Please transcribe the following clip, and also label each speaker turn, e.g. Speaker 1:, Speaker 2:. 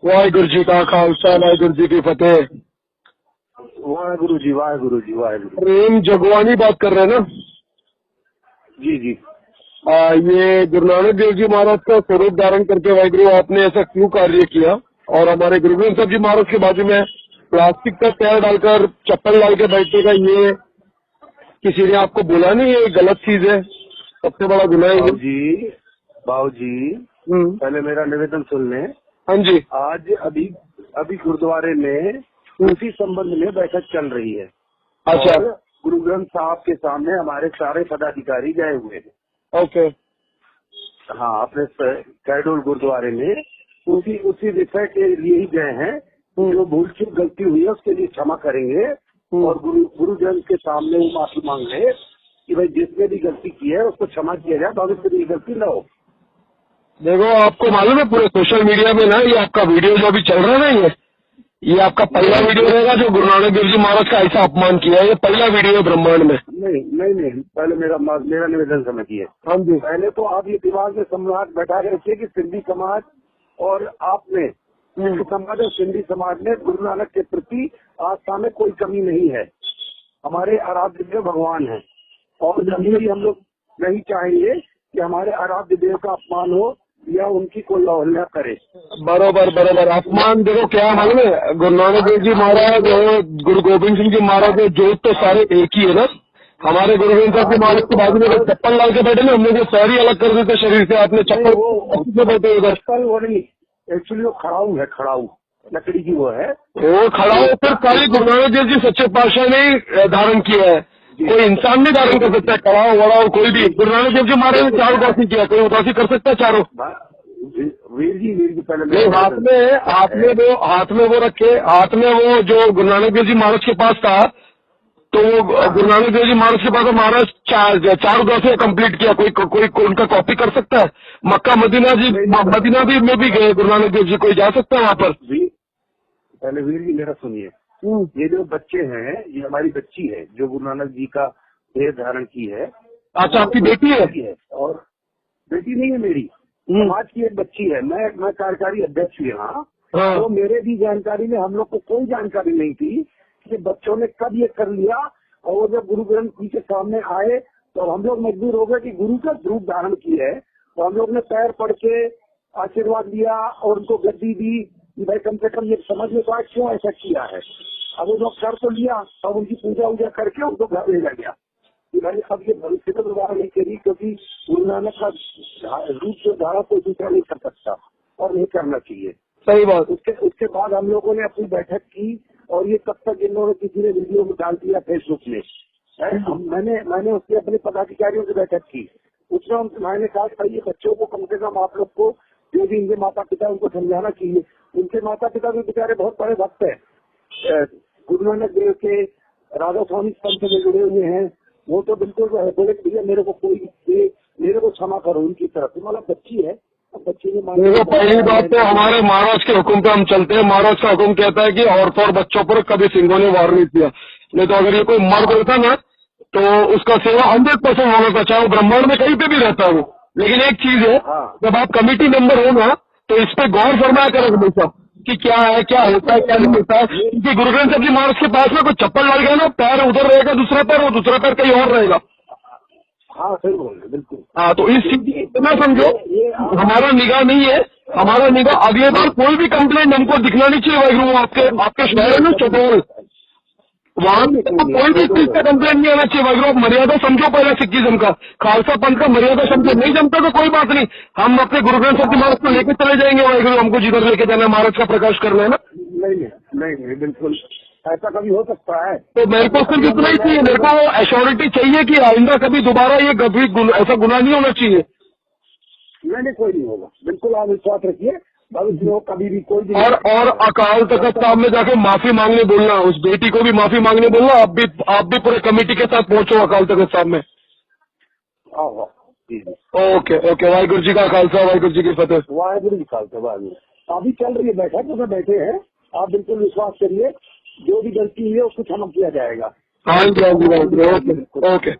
Speaker 1: वाहिगुरु जी का खालसा वाहिगुरु जी की फतेह।
Speaker 2: वाहेगुरु जी वाहेगुरु जी वाहेगुरु।
Speaker 1: प्रेम जगवानी बात कर रहे हैं ना?
Speaker 2: जी जी।
Speaker 1: ये गुरु नानक देव जी महाराज का स्वरूप धारण करके वाहिगुरु आपने ऐसा क्यों कार्य किया? और हमारे गुरु ग्रंथ साहब जी महाराज के बाजू में प्लास्टिक का पैर डालकर चप्पल डाल के बैठने का ये किसी ने आपको बोला नहीं? ये गलत चीज है, सबसे बड़ा गुनाह है।
Speaker 2: बाबू जी पहले मेरा निवेदन सुन लें।
Speaker 1: हाँ जी।
Speaker 2: आज अभी गुरुद्वारे में उसी संबंध में बैठक चल रही है।
Speaker 1: अच्छा।
Speaker 2: और गुरु ग्रंथ साहब के सामने हमारे सारे पदाधिकारी गए हुए हैं।
Speaker 1: ओके।
Speaker 2: हाँ, अपने कैडोल गुरुद्वारे में उसी विषय के लिए ही गए हैं। जो भूल चूक गलती हुई है उसके लिए क्षमा करेंगे और गुरु ग्रंथ के सामने वो माफी मांग रहे कि भाई जिसने भी गलती की है उसको क्षमा किया जाए, भविष्य में ये गलती न हो।
Speaker 1: देखो, आपको मालूम है पूरे सोशल मीडिया में ना ये आपका वीडियो जो अभी चल रहा है ना, ये आपका पहला वीडियो रहेगा जो गुरु नानक देव जी महाराज का ऐसा अपमान किया है। ये पहला वीडियो है ब्रह्मांड में।
Speaker 2: नहीं, पहले मेरा निवेदन समझिए।
Speaker 1: हाँ जी।
Speaker 2: पहले तो आप ये दिमाग में सम्राट बैठा के रखिए कि सिंधी समाज और आपने समाज और सिंधी समाज में गुरु नानक के प्रति आस्था में कोई कमी नहीं है। हमारे आराध्य देव भगवान है और कभी भी हम लोग नहीं चाहेंगे कि हमारे आराध्य देव का अपमान हो या उनकी कोई अवहेलना करे।
Speaker 1: बरोबर। अपमान देखो क्या मालूम है, गुरु नानक देव जी महाराज और गुरु गोविंद सिंह जी महाराज जो तो सारे एक ही है ना। हमारे गुरु गोविंद साहब जी महाराज के बाजू में चप्पल डाल के बैठे ना, हम लोग वो पैर ही अलग कर देते शरीर से। आपने चप्पल बैठे उधर।
Speaker 2: चप्पल वो नहीं, एक्चुअली वो खड़ाऊ है, खड़ाऊ लकड़ी की वो है।
Speaker 1: वो खड़ाऊ फिर खाली गुरु नानक देव जी सच्चे पातशाह ने धारण किया है, कोई इंसान नहीं धारण कर सकता है। कड़ाऊ वड़ाऊ कोई भी। गुरु नानक देव जी महाराज ने 4 उदासी किया, कोई उदासी कर सकता है 4?
Speaker 2: वीर जी पहले
Speaker 1: नहीं, हाथ में वो रखे, हाथ में वो जो गुरु नानक देव जी महाराज के पास था, तो वो गुरु नानक देव जी महाराज के पास महाराज 4 उदासी कंप्लीट किया। कोई उनका कॉपी कर सकता है? मक्का मदीना भी में भी गए गुरु नानक देव जी, कोई जा सकता है वहाँ पर?
Speaker 2: पहले वीर जी मेरा सुनिए। ये जो बच्चे हैं ये हमारी बच्ची है जो गुरु नानक जी का देह धारण की है।
Speaker 1: अच्छा, आपकी बेटी है?
Speaker 2: और बेटी नहीं है मेरी, समाज की एक बच्ची है। मैं कार्यकारी अध्यक्ष हूँ यहाँ। तो मेरे भी जानकारी में हम लोग को कोई जानकारी नहीं थी कि बच्चों ने कब ये कर लिया। और वो जब गुरु ग्रंथ जी के सामने आए तो हम लोग मजबूर हो गए कि गुरु का रूप धारण किया है। तो हम लोग ने पैर पड़ के आशीर्वाद दिया और उनको गद्दी दी कि भाई कम से कम ये समझ में तो आए क्यों ऐसा किया है। अब वो लोग कर तो लिया, अब उनकी पूजा वूजा करके उनको घर भेजा गया कि भाई अब ये भविष्य में दोबारा नहीं करी, क्योंकि गुरु नानक का रूप से धारा कोई दूसरा नहीं कर सकता और नहीं करना चाहिए।
Speaker 1: सही बात।
Speaker 2: उसके बाद हम लोगों ने अपनी बैठक की और ये तब तक इन्होंने किसी ने वीडियो में डाल दिया फेसबुक में। मैंने उसके अपने पदाधिकारियों से बैठक की। उसमें मैंने कहा भाई ये बच्चों को कम से कम आप लोग को जो भी इनके माता पिता उनको समझाना चाहिए। उनके माता पिता भी बेचारे बहुत बड़े भक्त है, गुरु नानक देव के राधा स्वामी पंथ से जुड़े हुए हैं। वो तो बिल्कुल बोले भैया मेरे को क्षमा करो उनकी तरफ। मतलब बच्ची है, बच्ची ने
Speaker 1: देखो, पहली बात तो हमारे महाराज के हुक्म पे हम चलते हैं। महाराज का हुक्म कहता है कि औरतों और बच्चों पर कभी सिंहों ने वार नहीं किया। नहीं तो अगर ये कोई मर्द होता ना तो उसका सेवा 100% होना था, चाहे वो ब्रह्मांड में कहीं पे भी रहता है वो। लेकिन एक चीज है, जब आप कमेटी मेंबर हो ना तो इस पे गौर फरमाया करें हमेशा कि क्या है, क्या होता है, क्या नहीं होता है। क्योंकि गुरु ग्रंथ साहब जी महाराज के पास में कोई चप्पल डाल गया ना, पैर उधर रहेगा दूसरा पैर, वो दूसरा पैर कहीं और रहेगा।
Speaker 2: हाँ सही बोल रहे, बिल्कुल।
Speaker 1: हाँ, तो इस चीज इतना समझो, हमारा निगाह नहीं है, हमारा निगाह अगले बार कोई भी कंप्लेंट हमको दिखना नहीं चाहिए। वाहिगुरु आपके शहर है ना चटोल, वहाँ कोई भी चीज का कंप्लेंट नहीं आना चाहिए। वाहिगुरु मर्यादा समझो पहले सिखिज्म का, खालसा पंथ का मर्यादा समझो। नहीं जमता तो कोई बात नहीं, हम अपने गुरु ग्रंथ साहब जी महाराज को लेके चले जाएंगे। वाहिगुरु हमको जिधर लेके जाना है महाराज का प्रकाश करना है ना।
Speaker 2: नहीं बिल्कुल ऐसा कभी हो सकता है।
Speaker 1: तो मेरे को सिर्फ इतना ही चाहिए, मेरे को एश्योरिटी चाहिए कि आइंदा कभी दोबारा ये ऐसा गुनाह नहीं होना चाहिए।
Speaker 2: नहीं कोई नहीं होगा, बिल्कुल आप विश्वास रखिए। भविष्य में कभी भी कोई भी
Speaker 1: और अकाल तख्त साहब में जाके माफी मांगने बोलना, उस बेटी को भी माफी मांगने बोलना। आप भी पूरे कमेटी के साथ पहुंचो अकाल तख्त साहब में। ओके। वाहिगुरु जी का खालसा, वाहिगुरु जी की फतेह।
Speaker 2: वाहिगुरु जी खालसा, वाहिगुरु। अभी चल रही है बैठक, उसमें बैठे हैं, आप बिल्कुल विश्वास करिए जो भी गलती हुई है उसको क्षमा किया जाएगा।
Speaker 1: हाँ जी, ओके।